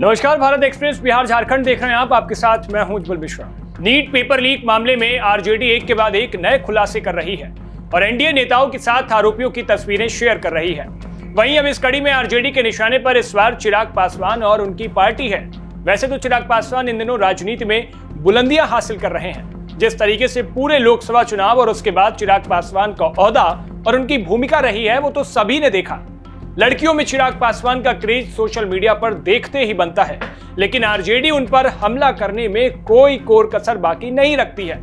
नमस्कार, भारत एक्सप्रेस बिहार झारखंड देख रहे हैं आप। आपके साथ मैं हूं उज्जवल मिश्रा। नीट पेपर लीक मामले में आरजेडी एक के बाद एक नए खुलासे कर रही है और एनडीए नेताओं के साथ आरोपियों की तस्वीरें शेयर कर रही है। वहीं अब इस कड़ी में आरजेडी के निशाने पर इस बार चिराग पासवान और उनकी पार्टी है। वैसे तो चिराग पासवान इन दिनों राजनीति में बुलंदियां हासिल कर रहे हैं। जिस तरीके से पूरे लोकसभा चुनाव और उसके बाद चिराग पासवान का ओहदा और उनकी भूमिका रही है, वो तो सभी ने देखा। लड़कियों में चिराग पासवान का क्रेज सोशल मीडिया पर देखते ही बनता है, लेकिन आरजेडी उन पर हमला करने में कोई कोर कसर बाकी नहीं रखती है।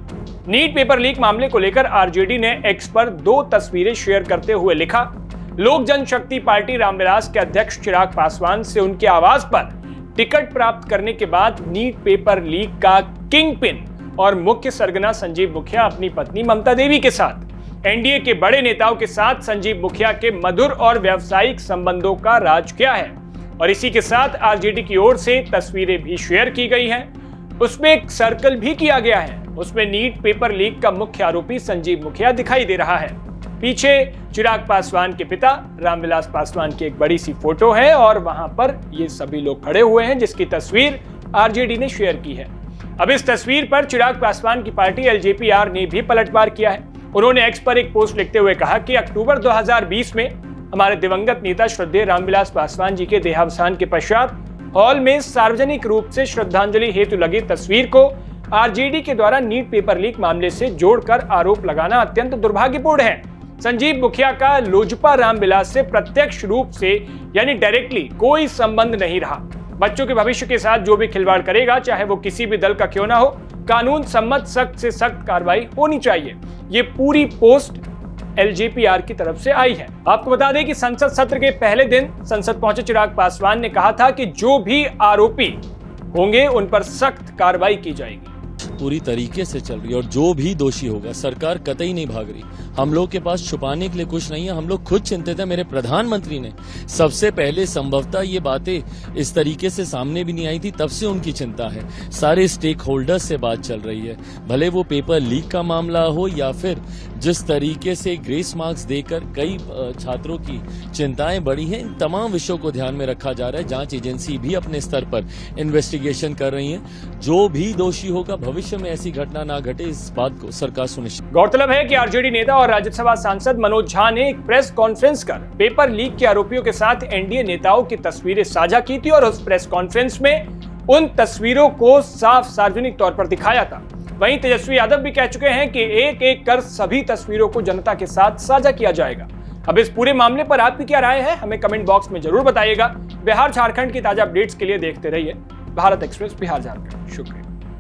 नीट पेपर लीक मामले को लेकर आरजेडी ने एक्स पर 2 तस्वीरें शेयर करते हुए लिखा, लोक जनशक्ति पार्टी रामविलास के अध्यक्ष चिराग पासवान से उनके आवास पर टिकट प्राप्त करने के बाद नीट पेपर लीक का किंग पिन और मुख्य सरगना संजीव मुखिया अपनी पत्नी ममता देवी के साथ एनडीए के बड़े नेताओं के साथ संजीव मुखिया के मधुर और व्यावसायिक संबंधों का राज क्या है। और इसी के साथ आरजेडी की ओर से तस्वीरें भी शेयर की गई हैं। उसमें एक सर्कल भी किया गया है। उसमें नीट पेपर लीक का मुख्य आरोपी संजीव मुखिया दिखाई दे रहा है। पीछे चिराग पासवान के पिता रामविलास पासवान की एक बड़ी सी फोटो है और वहां पर ये सभी लोग खड़े हुए हैं, जिसकी तस्वीर आरजेडी ने शेयर की है। अब इस तस्वीर पर चिराग पासवान की पार्टी एलजेपीआर ने भी पलटवार किया है। उन्होंने एक्स पर एक पोस्ट लिखते हुए कहा कि अक्टूबर 2020 में हमारे दिवंगत नेता श्रद्धेय रामविलास पासवान जी के देहावसान के पश्चात हॉल में सार्वजनिक रूप से श्रद्धांजलि हेतु लगी तस्वीर को आरजेडी के द्वारा नीट पेपर लीक मामले से जोड़कर आरोप लगाना अत्यंत दुर्भाग्यपूर्ण है। संजीव मुखिया का लोजपा रामविलास से प्रत्यक्ष रूप से यानी डायरेक्टली कोई संबंध नहीं रहा। बच्चों के भविष्य के साथ जो भी खिलवाड़ करेगा, चाहे वो किसी भी दल का क्यों ना हो, कानून सम्मत सख्त से सख्त कार्रवाई होनी चाहिए। ये पूरी पोस्ट एलजेपीआर की तरफ से आई है। आपको बता दें कि संसद सत्र के पहले दिन संसद पहुंचे चिराग पासवान ने कहा था कि जो भी आरोपी होंगे उन पर सख्त कार्रवाई की जाएगी। पूरी तरीके से चल रही है और जो भी दोषी होगा, सरकार कतई नहीं भाग रही। हम लोग के पास छुपाने के लिए कुछ नहीं है। हम लोग खुद चिंतित हैं। मेरे प्रधानमंत्री ने सबसे पहले संभवतः ये बातें इस तरीके से सामने भी नहीं आई थी, तब से उनकी चिंता है। सारे स्टेक होल्डर्स से बात चल रही है, भले वो पेपर लीक का मामला हो या फिर जिस तरीके से ग्रेस मार्क्स देकर कई छात्रों की चिंताएं बढ़ी हैं। इन तमाम विषयों को ध्यान में रखा जा रहा है। जांच एजेंसी भी अपने स्तर पर इन्वेस्टिगेशन कर रही है। जो भी दोषी होगा, भविष्य में ऐसी घटना ना घटे, इस बात को सरकार सुनिश्चित। गौरतलब है कि आरजेडी नेता और राज्यसभा सांसद मनोज झा ने एक प्रेस कॉन्फ्रेंस कर पेपर लीक के आरोपियों के साथ एनडीए नेताओं की तस्वीरें साझा की थी और उस प्रेस कॉन्फ्रेंस में उन तस्वीरों को साफ सार्वजनिक तौर पर दिखाया था। वहीं तेजस्वी यादव भी कह चुके हैं कि एक एक कर सभी तस्वीरों को जनता के साथ साझा किया जाएगा। अब इस पूरे मामले पर आपकी क्या राय है, हमें कमेंट बॉक्स में जरूर बताइएगा। बिहार झारखंड की ताजा अपडेट्स के लिए देखते रहिए भारत एक्सप्रेस बिहार झारखंड। शुक्रिया।